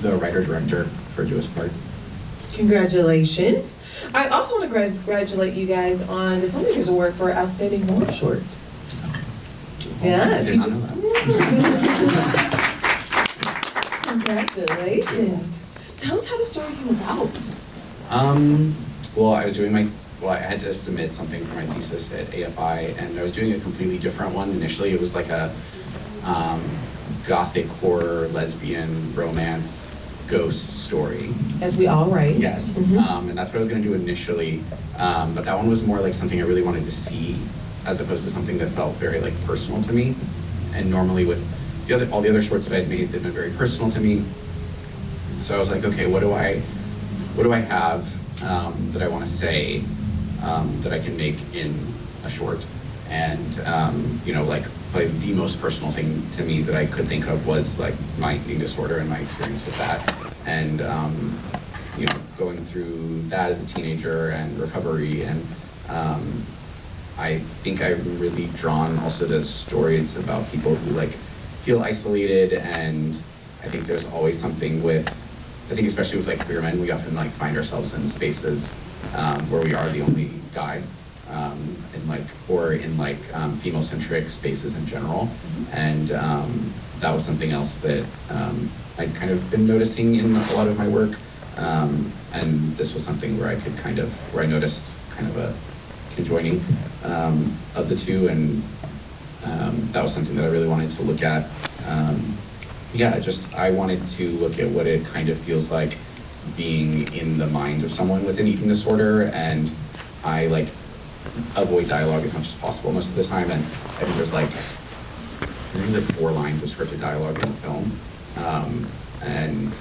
the writer-director for Joe's part. Congratulations. I also want to congratulate you guys on the Filmmakers Award for Outstanding Horror Short. Yes. Did not know that. Congratulations. Tell us how the story came about. Well, I had to submit something for my thesis at AFI, and I was doing a completely different one. Initially, it was like a gothic horror, lesbian, romance, ghost story. As we all write. Yes, and that's what I was going to do initially, but that one was more like something I really wanted to see, as opposed to something that felt very like personal to me. And normally with all the other shorts that I'd made, they've been very personal to me. So I was like, okay, what do I have that I want to say that I can make in a short? And like probably the most personal thing to me that I could think of was like my eating disorder and my experience with that, and going through that as a teenager and recovery. And I think I'm really drawn also to stories about people who like feel isolated, and I think there's always something I think especially with like queer men, we often like find ourselves in spaces where we are the only guy, in female-centric spaces in general. And that was something else that I'd kind of been noticing in a lot of my work. And this was something where I noticed kind of a conjoining of the two, and that was something that I really wanted to look at. I wanted to look at what it kind of feels like being in the mind of someone with an eating disorder, and I like avoid dialogue as much as possible most of the time, and I think there's like 4 lines of scripted dialogue in the film, and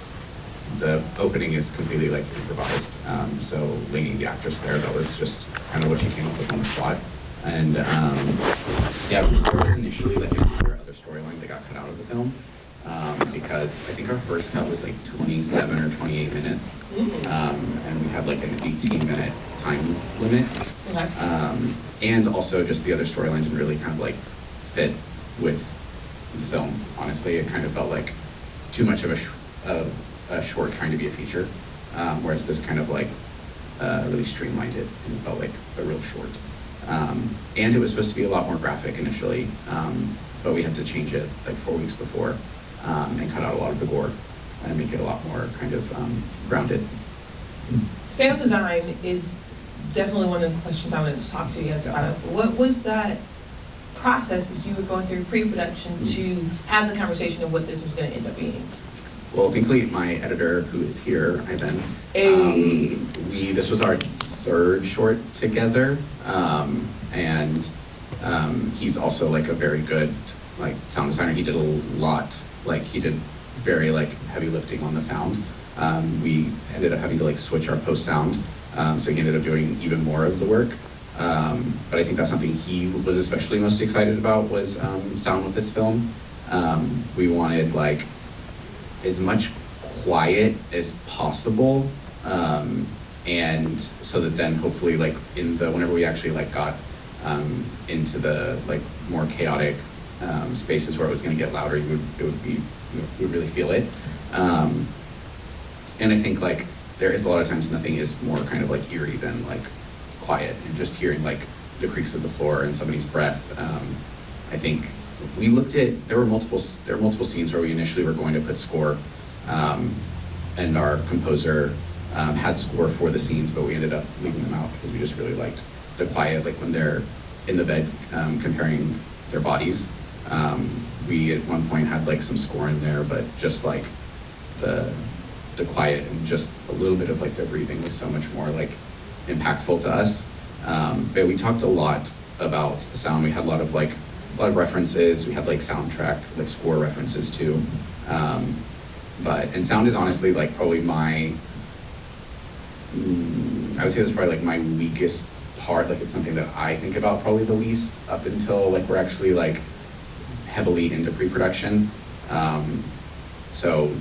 the opening is completely like improvised. So Lainey, the actress there, that was just kind of what she came up with on the spot. And there was initially like another other storyline that got cut out of the film, because I think our first cut was like 27 or 28 minutes, and we had like an 18-minute time limit. Okay. And also just the other storyline didn't really kind of like fit with the film. Honestly, it kind of felt like too much of a short trying to be a feature, whereas this kind of like really streamlined it and felt like a real short. And it was supposed to be a lot more graphic initially, but we had to change it like 4 weeks before, and cut out a lot of the gore and make it a lot more kind of grounded. Sound design is definitely one of the questions I wanted to talk to you guys about. What was that process as you were going through pre-production to have the conversation of what this was going to end up being? Well, thankfully, my editor, who is here, Ivan, this was our 3rd short together, and he's also like a very good like sound designer. He did a lot, like he did very like heavy lifting on the sound. We ended up having to like switch our post sound, so he ended up doing even more of the work. But I think that's something he was especially most excited about was sound with this film. We wanted like as much quiet as possible, and so that then hopefully like whenever we actually like got into the like more chaotic spaces where it was going to get louder, you would really feel it. And I think like there is a lot of times nothing is more kind of like eerie than like quiet, and just hearing like the creaks of the floor and somebody's breath. I think we looked at, there were multiple scenes where we initially were going to put score, and our composer had score for the scenes, but we ended up leaving them out because we just really liked the quiet, like when they're in the bed comparing their bodies. We at one point had like some score in there, but just like the quiet and just a little bit of like their breathing was so much more like impactful to us. But we talked a lot about the sound. We had a lot of references. We had like soundtrack, like score references too. And sound is honestly like probably I would say that's probably like my weakest part. Like it's something that I think about probably the least up until like we're actually like heavily into pre-production. So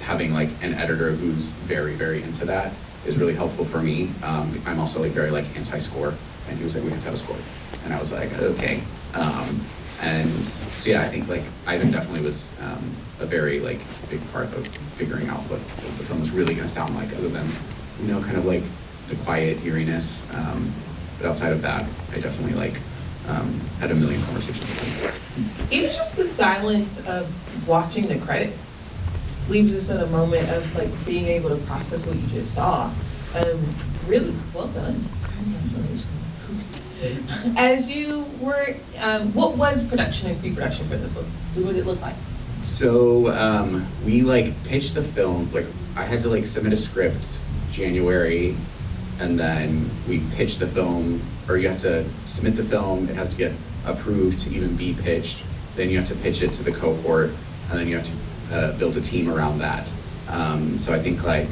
having like an editor who's very, very into that is really helpful for me. I'm also like very like anti-score, and he was like, we have to have a score. And I was like, okay. And so yeah, I think like Ivan definitely was a very like big part of figuring out what the film was really going to sound like, other than, you know, kind of like the quiet eeriness. But outside of that, I definitely like had a million conversations with him. Even just the silence of watching the credits leaves us in a moment of like being able to process what you just saw. Really well done. Congratulations. As you were, what was production and pre-production for this? What did it look like? So we like pitched the film, like I had to like submit a script January, and then we pitched the film, or you have to submit the film, it has to get approved to even be pitched, then you have to pitch it to the cohort, and then you have to build a team around that. So I think like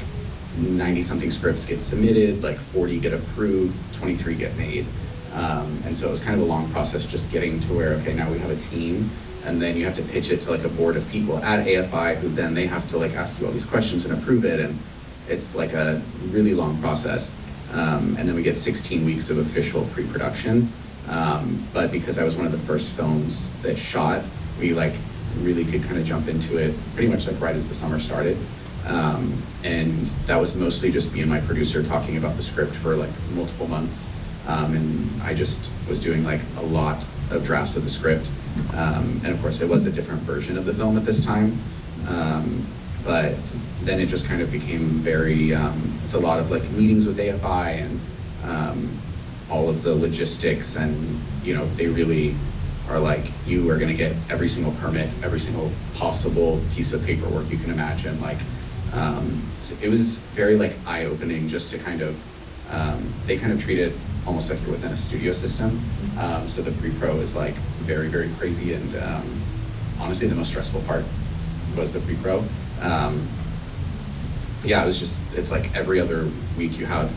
90 something scripts get submitted, like 40 get approved, 23 get made. And so it was kind of a long process just getting to where, okay, now we have a team, and then you have to pitch it to like a board of people at AFI, who then they have to like ask you all these questions and approve it, and it's like a really long process. And then we get 16 weeks of official pre-production. But because I was one of the first films that shot, we like really could kind of jump into it pretty much like right as the summer started. And that was mostly just me and my producer talking about the script for like multiple months. And I just was doing like a lot of drafts of the script. And of course it was a different version of the film at this time. But then it just kind of became very, it's a lot of like meetings with AFI and all of the logistics, and you know, they really are like, you are gonna get every single permit, every single possible piece of paperwork you can imagine. Like, so it was very like eye-opening just to kind of, they kind of treat it almost like you're within a studio system. So the pre-pro is like very, very crazy, and honestly the most stressful part was the pre-pro. Yeah, it was just, it's like every other week you have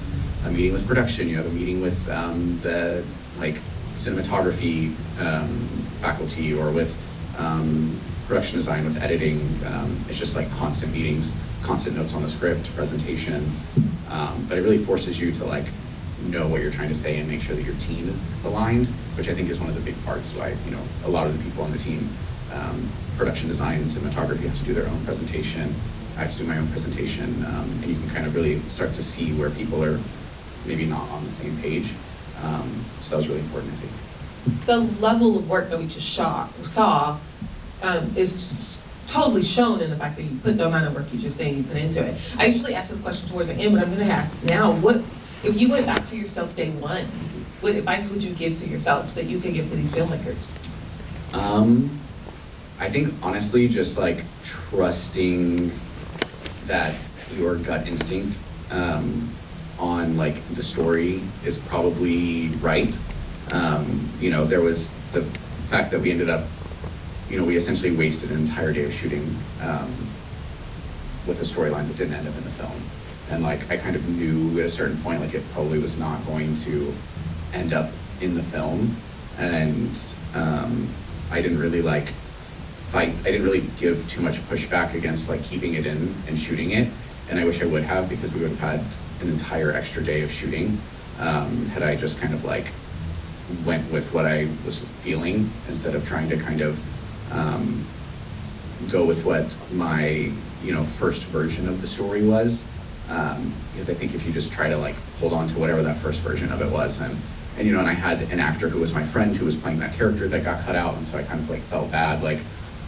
a meeting with production, you have a meeting with the like cinematography faculty, or with production design, with editing. It's just like constant meetings, constant notes on the script, presentations. But it really forces you to like know what you're trying to say and make sure that your team is aligned, which I think is one of the big parts why, you know, a lot of the people on the team, production design and cinematography, have to do their own presentation. I have to do my own presentation, and you can kind of really start to see where people are maybe not on the same page. So that was really important, I think. The level of work that we just saw is totally shown in the fact that you put the amount of work you just saying you put into it. I usually ask this question towards the end, but I'm going to ask now, what if you went back to yourself day one, what advice would you give to yourself that you could give to these filmmakers? I think honestly just like trusting that your gut instinct on like the story is probably right. You know, there was the fact that we ended up, you know, we essentially wasted an entire day of shooting with a storyline that didn't end up in the film. And like, I kind of knew at a certain point, like it probably was not going to end up in the film. And I didn't really like fight, I didn't really give too much pushback against like keeping it in and shooting it. And I wish I would have, because we would have had an entire extra day of shooting had I just kind of like went with what I was feeling, instead of trying to kind of go with what my, you know, first version of the story was. Because I think if you just try to like hold on to whatever that first version of it was, and you know, and I had an actor who was my friend who was playing that character that got cut out, and so I kind of like felt bad, like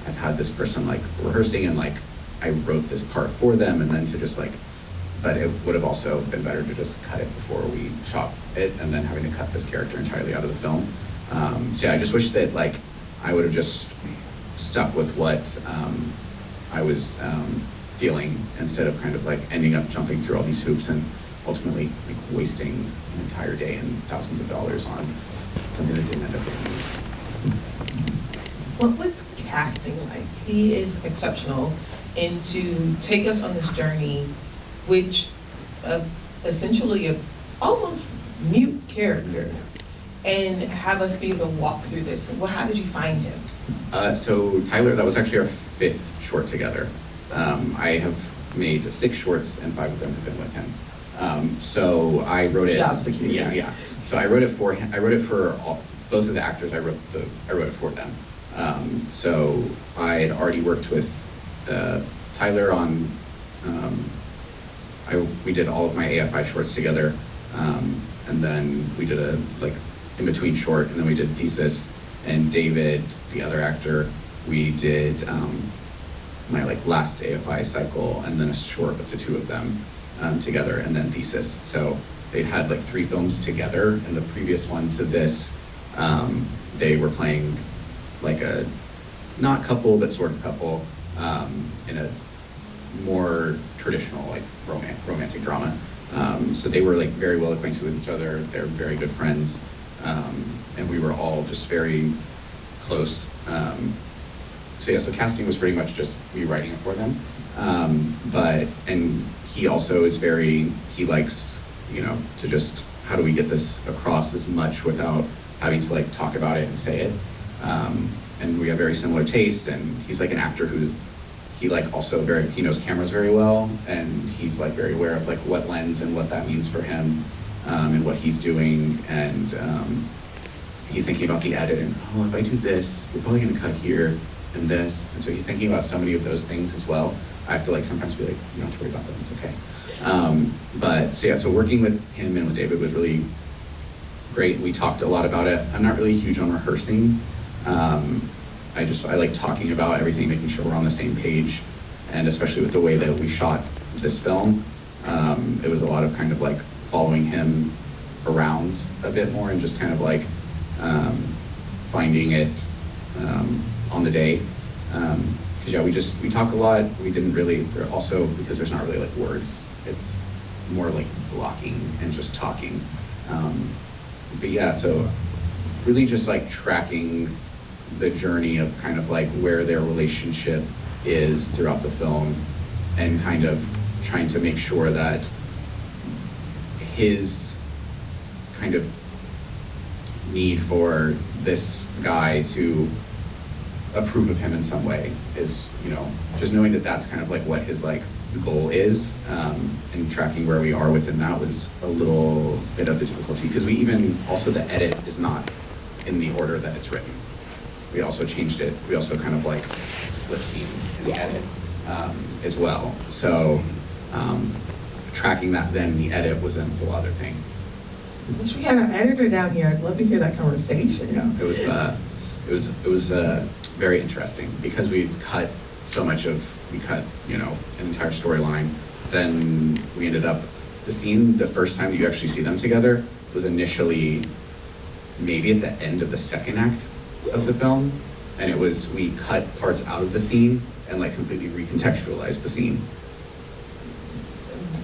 I've had this person like rehearsing, and like I wrote this part for them, and then to just like, but it would have also been better to just cut it before we shot it, and then having to cut this character entirely out of the film. So yeah, I just wish that like I would have just stuck with what I was feeling, instead of kind of like ending up jumping through all these hoops and ultimately like wasting an entire day and thousands of dollars on something that didn't end up getting used. What was casting like? He is exceptional, and to take us on this journey, which essentially a almost mute character, and have us be able to walk through this. Well, how did you find him? So Tyler, that was actually our 5th short together. I have made 6 shorts, and 5 of them have been with him. So I wrote it. Job security. Yeah. So I wrote it for him. I wrote it for both of the actors. I wrote it for them. So I had already worked with Tyler on, we did all of my AFI shorts together, and then we did a in between short, and then we did thesis. And David, the other actor, we did my last AFI cycle, and then a short with the two of them together, and then thesis. So they'd had 3 films together, and the previous one to this, they were playing a not couple but sort of couple in a more traditional romantic drama. So they were very well acquainted with each other. They're very good friends, and we were all just very close. So yeah, so casting was pretty much just me writing it for them. And he also is he likes, to just, how do we get this across as much without having to talk about it and say it. And we have very similar taste, and he's an actor who, he also he knows cameras very well, and he's very aware of what lens and what that means for him, and what he's doing, and he's thinking about the edit, and if I do this, we're probably gonna cut here and this, and so he's thinking about so many of those things as well. I have to sometimes be you don't have to worry about them, it's okay. But so yeah, so working with him and with David was really great. We talked a lot about it. I'm not really huge on rehearsing. I like talking about everything, making sure we're on the same page, and especially with the way that we shot this film, it was a lot of kind of following him around a bit more, and just kind of finding it on the day. Because yeah, we talk a lot. We didn't really, also because there's not really words. It's more blocking and just talking. But yeah, so really just tracking the journey of kind of where their relationship is throughout the film, and kind of trying to make sure that his kind of need for this guy to approve of him in some way is, just knowing that that's kind of what his goal is, and tracking where we are within that was a little bit of the difficulty, because we even, also the edit is not in the order that it's written. We also changed it. We also kind of flip scenes in the edit as well. So tracking that then in the edit was then a whole other thing. Wish we had an editor down here. I'd love to hear that conversation. Yeah, it was very interesting, because we cut so much of, an entire storyline. Then we ended up, the scene, the first time that you actually see them together was initially maybe at the end of the second act of the film, and we cut parts out of the scene and completely recontextualized the scene.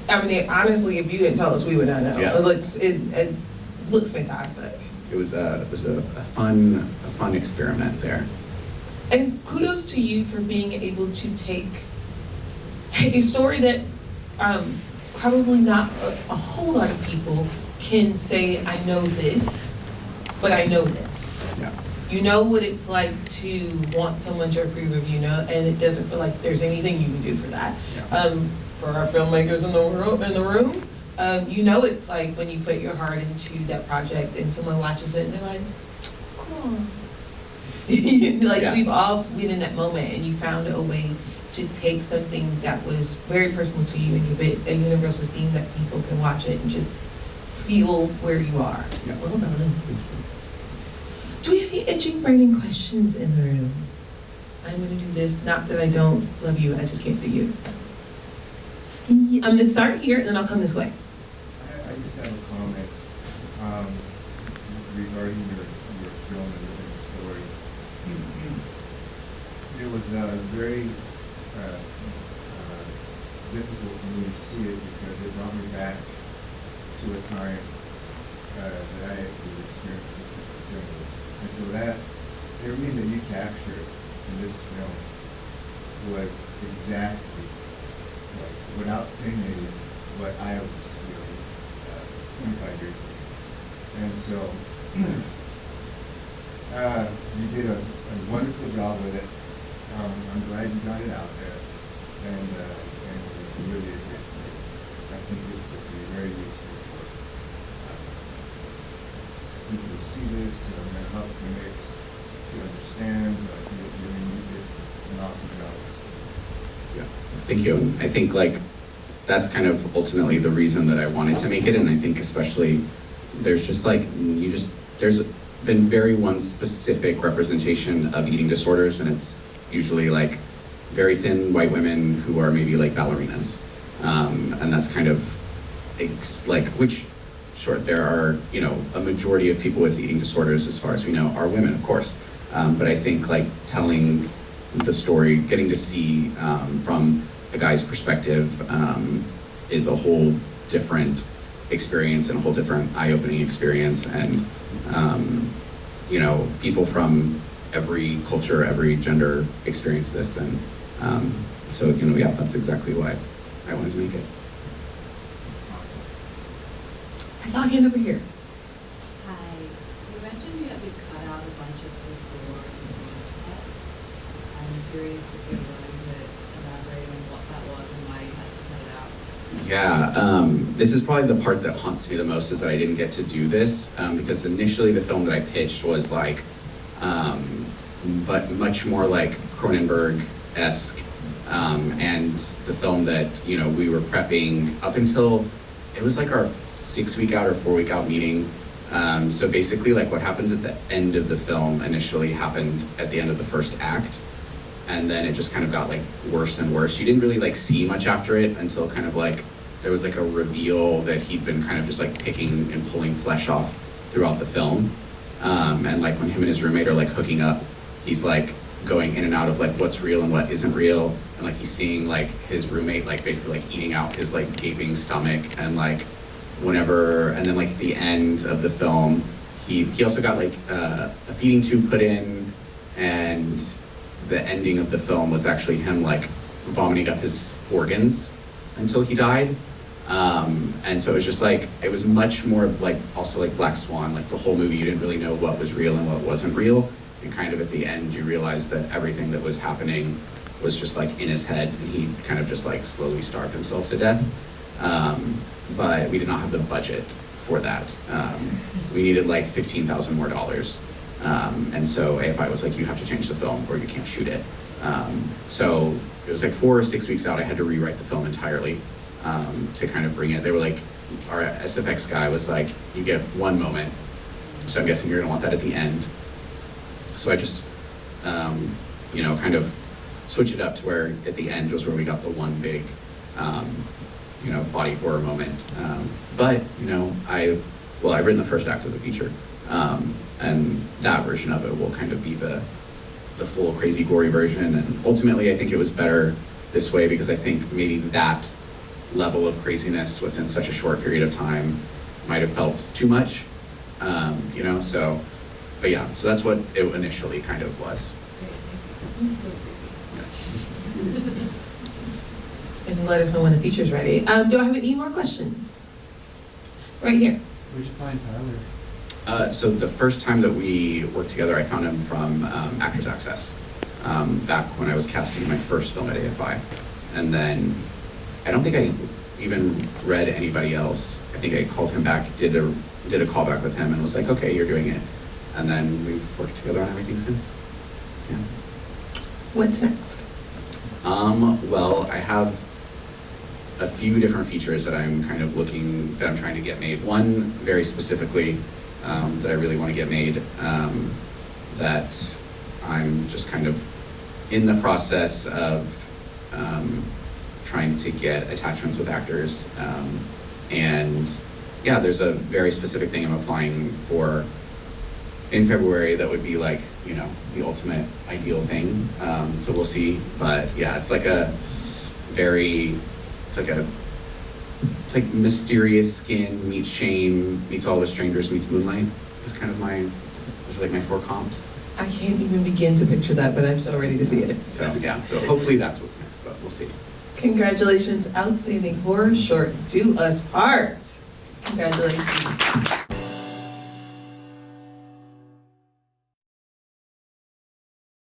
I mean, honestly, if you didn't tell us, we would not know. Yeah. It looks fantastic. It was a fun experiment there. And kudos to you for being able to take a story that probably not a whole lot of people can say, I know this, but I know this. Yeah. You know what it's like to want someone to approve of you, and it doesn't feel like there's anything you can do for that. Yeah. For our filmmakers in the room, it's like when you put your heart into that project and someone watches it and they're like, come on. Yeah. We've all been in that moment, and you found a way to take something that was very personal to you and give it a universal theme that people can watch it and just feel where you are. Yeah. Well done. Thank you. Do we have any itching, burning questions in the room? I'm going to do this, not that I don't love you, I just can't see you. I'm going to start here, and then I'll come this way. I just have a comment regarding your film and the story. It was very difficult for me to see it, because it brought me back to a time that I was experiencing similar. And so that everything that you captured in this film was exactly, without saying anything, what I was feeling 25 years ago. And so you did a wonderful job with it. I'm glad you got it out there, and really, I think it would be very useful for people to see this, and help the next to understand, like, you did an awesome job. Yeah, thank you. And I think like that's kind of ultimately the reason that I wanted to make it, and I think especially there's just like there's been very one specific representation of eating disorders, and it's usually like very thin white women who are maybe like ballerinas, and that's kind of which sure there are, you know, a majority of people with eating disorders as far as we know are women, of course, but I think like telling the story, getting to see from a guy's perspective is a whole different experience and a whole different eye-opening experience, and you know, people from every culture, every gender experience this, and so, you know, yeah, that's exactly why I wanted to make it. Awesome. I saw a hand over here. Hi, you mentioned you had to cut out a bunch of the gore in your set. I'm curious if you're willing to elaborate on what that was and why you had to cut it out. Yeah, this is probably the part that haunts me the most, is that I didn't get to do this, because initially the film that I pitched was like, but much more like Cronenberg-esque, and the film that, you know, we were prepping up until, it was like our 6-week out or 4-week out meeting. So basically like what happens at the end of the film initially happened at the end of the first act, and then it just kind of got like worse and worse. You didn't really like see much after it until kind of like there was like a reveal that he'd been kind of just like picking and pulling flesh off throughout the film. And like when him and his roommate are like hooking up, he's like going in and out of like what's real and what isn't real, and like he's seeing like his roommate like basically like eating out his like gaping stomach, and like whenever, and then like at the end of the film he also got like a feeding tube put in, and the ending of the film was actually him like vomiting up his organs until he died. And so it was just like, it was much more like also like Black Swan, like the whole movie you didn't really know what was real and what wasn't real, and kind of at the end you realized that everything that was happening was just like in his head, and he kind of just like slowly starved himself to death. But we did not have the budget for that. We needed like $15,000 more. And so AFI was like, you have to change the film or you can't shoot it. So it was like 4 or 6 weeks out, I had to rewrite the film entirely to kind of bring it. They were like, our SFX guy was like, you get one moment, so I'm guessing you're gonna want that at the end. So I just, you know, kind of switch it up to where at the end was where we got the one big, you know, body horror moment. But, you know, I've written the first act of the feature, and that version of it will kind of be the full crazy gory version. And ultimately I think it was better this way, because I think maybe that level of craziness within such a short period of time might have felt too much, you know, so, but yeah, so that's what it initially kind of was. Great, thank you. Still creepy. And let us know when the feature's ready. Do I have any more questions? Right here. Where'd you find Tyler? So the first time that we worked together, I found him from Actors Access, back when I was casting my first film at AFI. And then I don't think I even read anybody else. I think I called him back, did a callback with him, and was like, okay, you're doing it. And then we've worked together on everything since. Yeah. What's next? Well, I have a few different features that I'm kind of that I'm trying to get made. One very specifically that I really want to get made, that I'm just kind of in the process of trying to get attachments with actors. And yeah, there's a very specific thing I'm applying for in February that would be like, you know, the ultimate ideal thing. So we'll see. But yeah, it's like it's like Mysterious Skin meets Shame meets All the Strangers meets Moonlight. It's kind of those are like my 4 comps. I can't even begin to picture that, but I'm so ready to see it. So yeah, so hopefully that's what's next, but we'll see. Congratulations, outstanding horror short, Do Us Part. Congratulations.